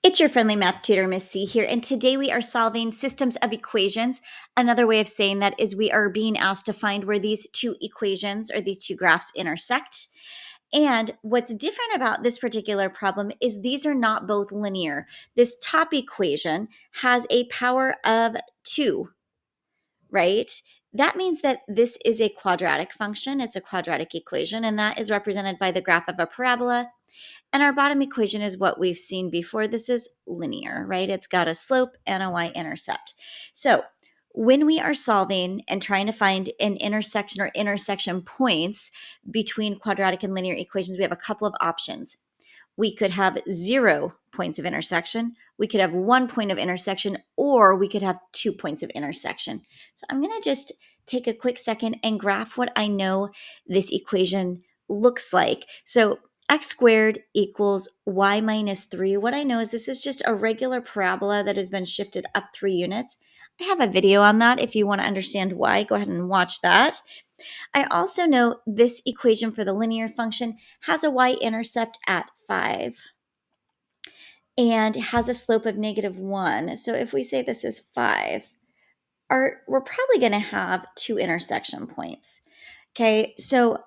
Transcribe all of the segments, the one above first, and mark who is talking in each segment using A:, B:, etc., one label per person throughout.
A: It's your friendly math tutor, Miss C here, and today we are solving systems of equations. Another way of saying that is we are being asked to find where these two equations or these two graphs intersect. And what's different about this particular problem is these are not both linear. This top equation has a power of 2, right? That means that this is a quadratic function. It's a quadratic equation, and that is represented by the graph of a parabola. And our bottom equation is what we've seen before. This is linear, right? It's got a slope and a y-intercept. So when we are solving and trying to find an intersection or intersection points between quadratic and linear equations, we have a couple of options. We could have 0 points of intersection, we could have 1 point of intersection, or we could have 2 points of intersection. So I'm going to just take a quick second and graph what I know this equation looks like. So x squared equals y minus 3. What I know is this is just a regular parabola that has been shifted up 3 units. I have a video on that. If you want to understand why, go ahead and watch that. I also know this equation for the linear function has a y-intercept at 5 and has a slope of -1. So if we say this is 5, we're probably going to have 2 intersection points. Okay, so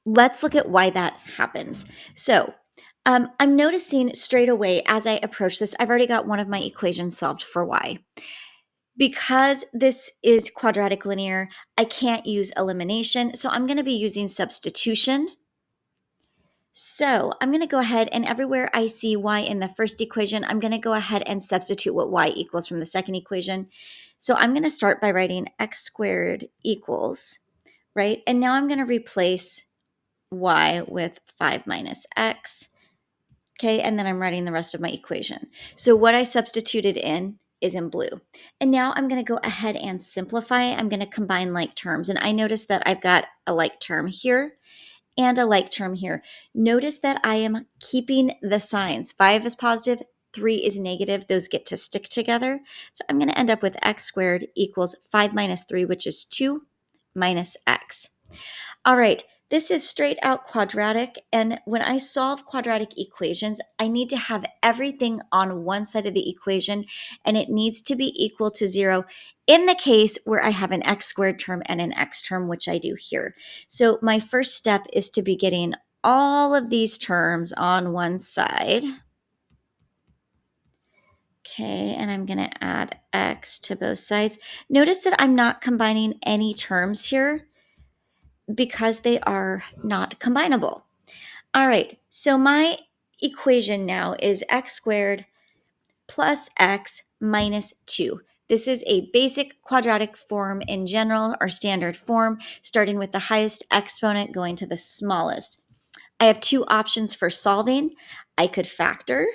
A: let's look at why that happens. So I'm noticing straight away as I approach this, I've already got one of my equations solved for y. Because this is quadratic linear, I can't use elimination, so I'm going to be using substitution. So I'm going to go ahead and everywhere I see y in the first equation, I'm going to go ahead and substitute what y equals from the second equation. So I'm going to start by writing x squared equals, right? And now I'm going to replace y with 5 minus x. Okay, and then I'm writing the rest of my equation. So what I substituted in is in blue. And now I'm going to go ahead and simplify. I'm going to combine like terms. And I notice that I've got a like term here and a like term here. Notice that I am keeping the signs. 5 is positive, 3 is negative. Those get to stick together. So I'm going to end up with x squared equals 5 minus 3, which is 2 minus x. All right, this is straight out quadratic. And when I solve quadratic equations, I need to have everything on one side of the equation, and it needs to be equal to 0 in the case where I have an x squared term and an x term, which I do here. So my first step is to be getting all of these terms on one side. Okay, and I'm going to add x to both sides. Notice that I'm not combining any terms here because they are not combinable. All right, so my equation now is x squared plus x minus 2. This is a basic quadratic form in general, or standard form, starting with the highest exponent going to the smallest. I have 2 options for solving. I could factor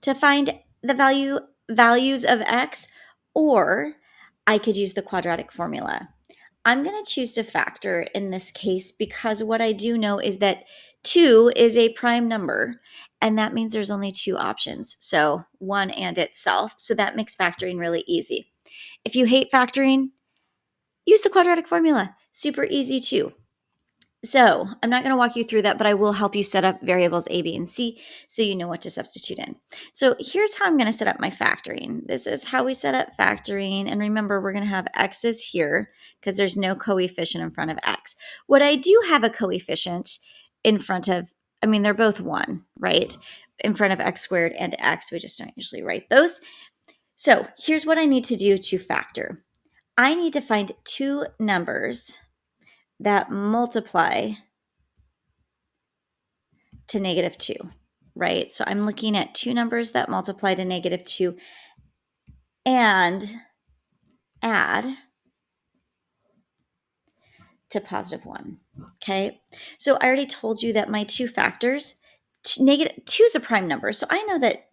A: to find the values of x, or I could use the quadratic formula. I'm going to choose to factor in this case because what I do know is that 2 is a prime number, and that means there's only 2 options. So 1 and itself. So that makes factoring really easy. If you hate factoring, use the quadratic formula. Super easy too. So I'm not going to walk you through that, but I will help you set up variables a, b, and c so you know what to substitute in. So here's how I'm going to set up my factoring. This is how we set up factoring. And remember, we're going to have x's here because there's no coefficient in front of x. What I do have a coefficient in front of, they're both 1, right? In front of x squared and x. We just don't usually write those. So here's what I need to do to factor. I need to find 2 numbers that multiply to -2, right? So I'm looking at 2 numbers that multiply to -2 and add to +1, okay? So I already told you that my 2 factors, -2 is a prime number, so I know that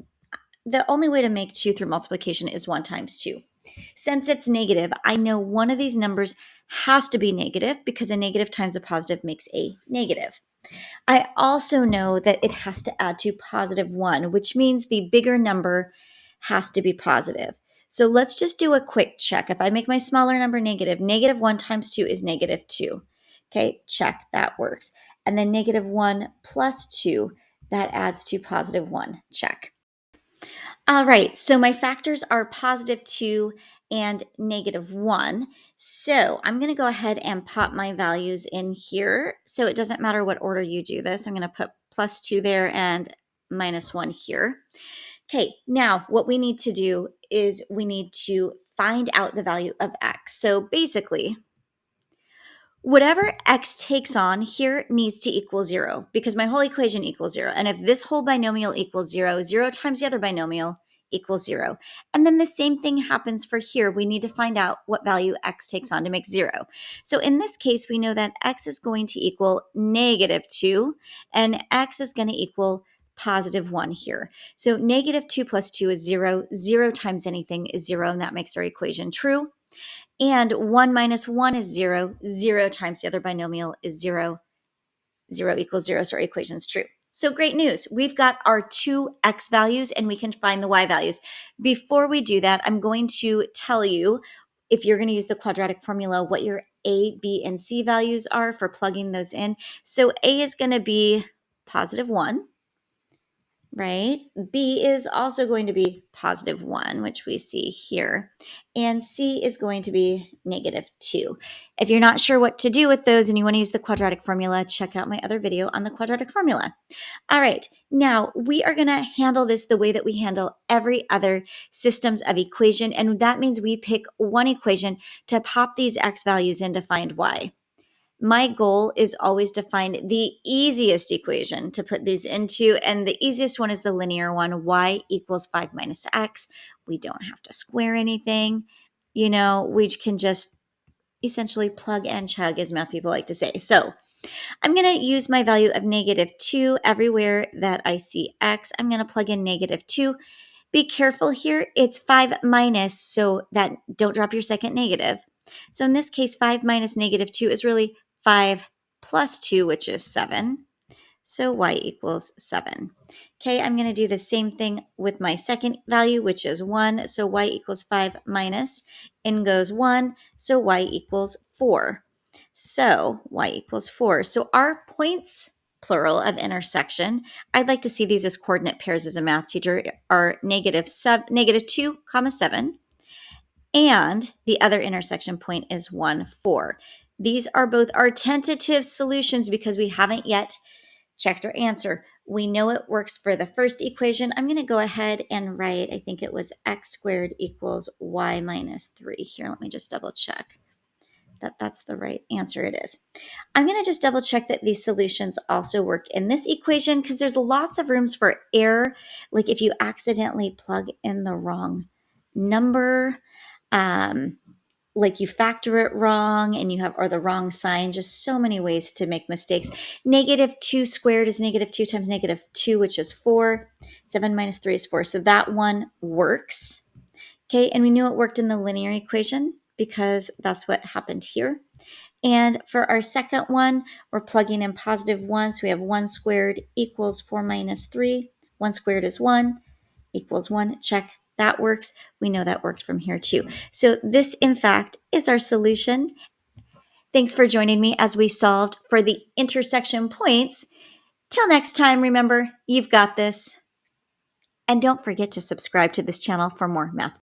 A: the only way to make 2 through multiplication is 1 times 2. Since it's negative, I know one of these numbers has to be negative because a negative times a positive makes a negative. I also know that it has to add to +1, which means the bigger number has to be positive. So let's just do a quick check. If I make my smaller number negative, -1 times 2 is -2. Okay, check, that works. And then -1 plus 2 That adds to positive 1. Check. All right, so my factors are positive 2 and negative 1. So I'm going to go ahead and pop my values in here. So it doesn't matter what order you do this. I'm going to put plus 2 there and minus 1 here. Okay, now what we need to do is we need to find out the value of x. So basically, whatever x takes on here needs to equal 0 because my whole equation equals 0. And if this whole binomial equals 0, 0 times the other binomial equals 0. And then the same thing happens for here. We need to find out what value x takes on to make 0. So in this case, we know that x is going to equal negative 2 and x is going to equal positive 1 here. So negative 2 plus 2 is 0. 0 times anything is 0, and that makes our equation true. And 1 minus 1 is 0. 0 times the other binomial is 0. 0 equals 0, so our equation is true. So great news. We've got our two x values, and we can find the y values. Before we do that, I'm going to tell you, if you're going to use the quadratic formula, what your a, b, and c values are for plugging those in. So a is going to be positive 1. Right? B is also going to be positive 1, which we see here. And C is going to be negative 2. If you're not sure what to do with those and you want to use the quadratic formula, check out my other video on the quadratic formula. All right, now we are going to handle this the way that we handle every other systems of equation. And that means we pick one equation to pop these x values in to find y. My goal is always to find the easiest equation to put these into, and the easiest one is the linear one, y equals 5 minus x. We don't have to square anything. We can just essentially plug and chug, as math people like to say. So I'm going to use my value of negative 2 everywhere that I see x. I'm going to plug in negative 2. Be careful here. It's 5 minus, so that don't drop your second negative. So in this case, 5 minus negative 2 is really 5 plus 2, which is 7. So y equals 7. Okay, I'm going to do the same thing with my second value, which is 1. So y equals 5 minus, in goes 1. So y equals 4. So y equals 4. So our points, plural, of intersection, I'd like to see these as coordinate pairs as a math teacher, are negative 2, comma 7. And the other intersection point is 1, 4. These are both our tentative solutions because we haven't yet checked our answer. We know it works for the first equation. I'm going to go ahead and write, I think it was x squared equals y minus 3. Here, let me just double check that that's the right answer. It is. I'm going to just double check that these solutions also work in this equation because there's lots of rooms for error. Like if you accidentally plug in the wrong number, like you factor it wrong and you have or the wrong sign, just so many ways to make mistakes. Negative 2 squared is negative 2 times negative 2, which is 4. 7 minus 3 is 4. So that one works. Okay, and we knew it worked in the linear equation because that's what happened here. And for our second one, we're plugging in positive 1. So we have 1 squared equals 4 minus 3. 1 squared is 1 equals 1. Check. That works. We know that worked from here too. So this, in fact, is our solution. Thanks for joining me as we solved for the intersection points. Till next time, remember, you've got this. And don't forget to subscribe to this channel for more math